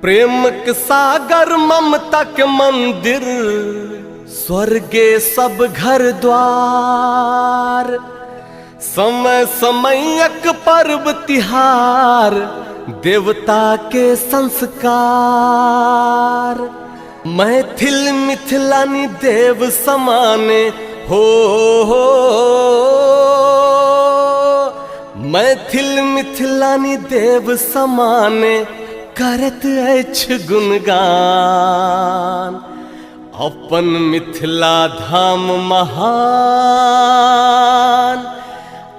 प्रेम के सागर ममता के मंदिर, स्वर्गे सब घर द्वार। समय समयक पर्व तिहार, देवता के संस्कार। मैथिल मिथिलानी देव समाने हो, मैथिल मिथिलानी देव समाने करत अछि गुणगान। अपन मिथिला धाम महान,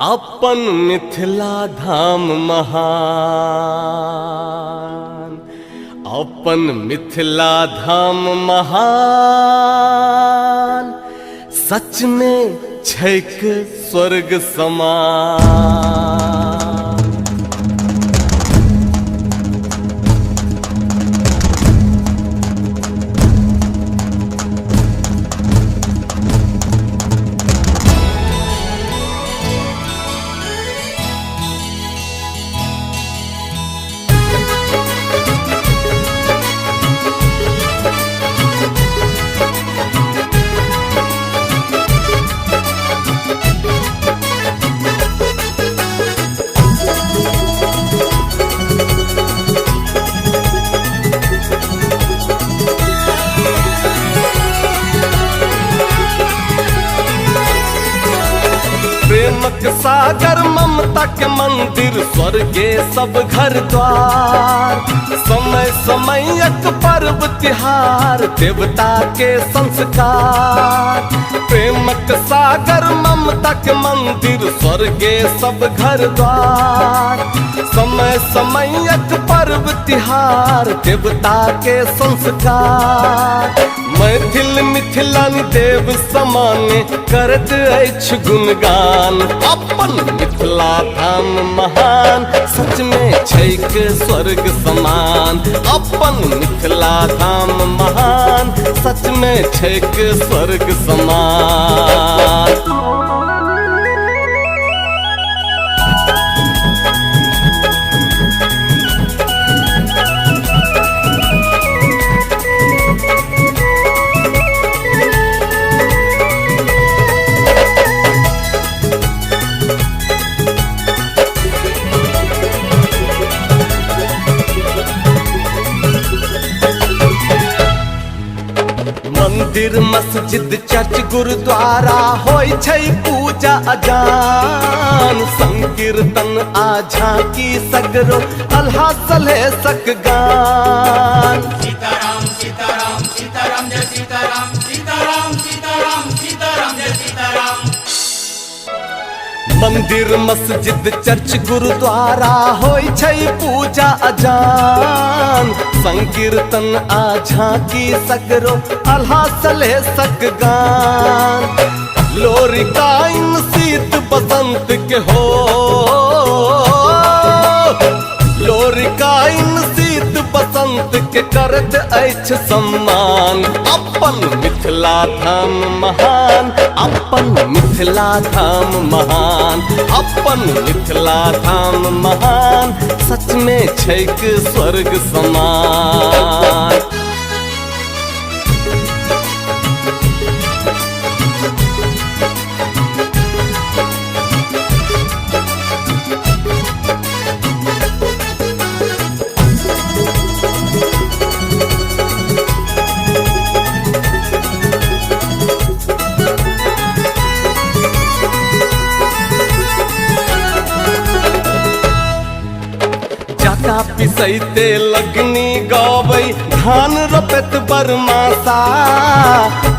अपन मिथिला धाम महान, अपन मिथिला धाम महान। सच में छैक स्वर्ग समान। प्रेमक सागर ममता के मंदिर, स्वर्गे सब घर द्वार। समय समयक पर्व तिहार, देवता के संस्कार। प्रेमक सागर ममता के मंदिर, स्वर्गे सब घर द्वार। समय समयक पर्व तिहार, देवता के संस्कार। मैथिल मिथिलानी देव समाने करत अछि गुणगान। अपन मिथिला धाम महान, सच में छैक स्वर्ग समान। अपन मिथिला धाम महान, सच में छैक स्वर्ग समान। मंदिर मस्जिद चर्च गुरुद्वारा होय छै पूजा अजान। संकीर्तन आ झांकी सगरो अल्हा सलेसक गान। सीताराम सीताराम सीताराम जय सीताराम सीताराम सीताराम सीताराम जय सीताराम। मंदिर मस्जिद चर्च गुरुद्वारा होय छै पूजा अजान। संकीर्तन आ झांकी सगरो अल्हा सलेसक गान। लोरिकाइन शीत बसंत के हो, लोरिकाइन शीत बसंत के करत अछि सम्मान। अपन मिथिला धाम महान, अपन मिथिला धाम महान। अपन मिथिला धाम महान, सच में छैक स्वर्ग समान। पिसैते लगनी गाबै, धान रोपैत बरमासा।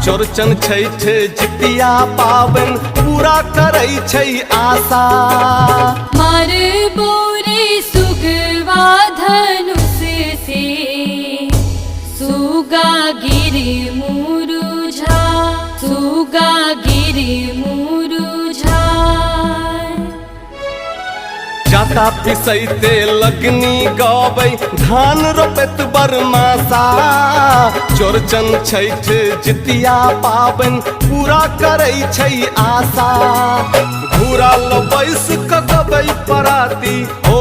चौरचन छैठ जितिया पाबनि, पूरा करै छै आशा। मारबो रे सुगवा धनुष से, सुगा गिरी मुरुझा, सुगा गिरी मुरुझा। जाता पिसैते लगनी गाबै, धान रोपैत बरमासा। चौरचन छैठ जितिया पाबनि, पूरा करै छै आशा। घूरा लो बैस क गबै पराती, ओ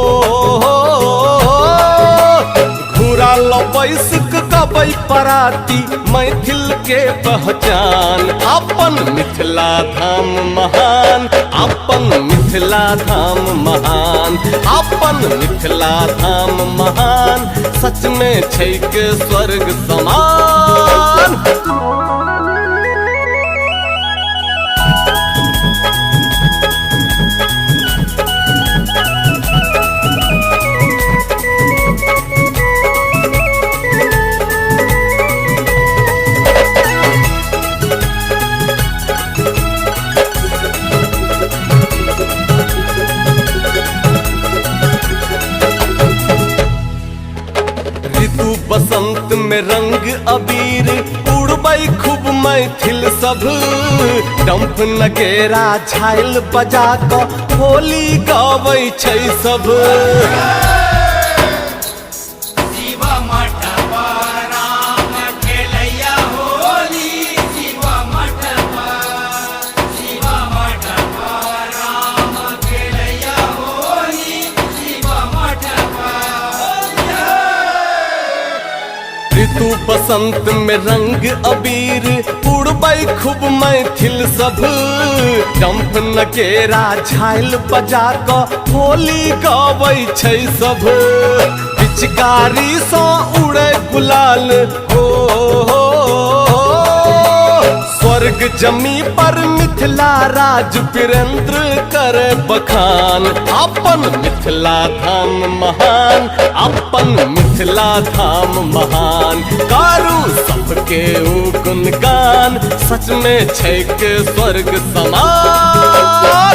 पूरा लबैसक गबै पराती मैथिल के पहचान। अपन मिथिला धाम महान, अपन मिथिला धाम महान, अपन मिथिला धाम महान, सच में छैक स्वर्ग समान। ऋतु बसंत में रंग अबीर उड़बै खूब मैथिल सब। डंप नगेरा झाइल बजा क होली गाबै छै सब। शिव मठवा राम खेलैया होली, शिव मठवा राम खेलैया होली, शिव मठवा। ऋतु बसंत में रंग अबीर उड़बै खूब मैथिल सब। डंप नगेरा झाइल बजा क होली गाबै छै सब। पिचकारी सँ उड़े गुलाल हो, स्वर्ग जमी पर मिथिला राज वीरेंद्र करे बखान। अपन मिथिला धाम महान, अपन मिथिला धाम महान, कारू सबके ऊ गुणगान, सच में छैक स्वर्ग समान।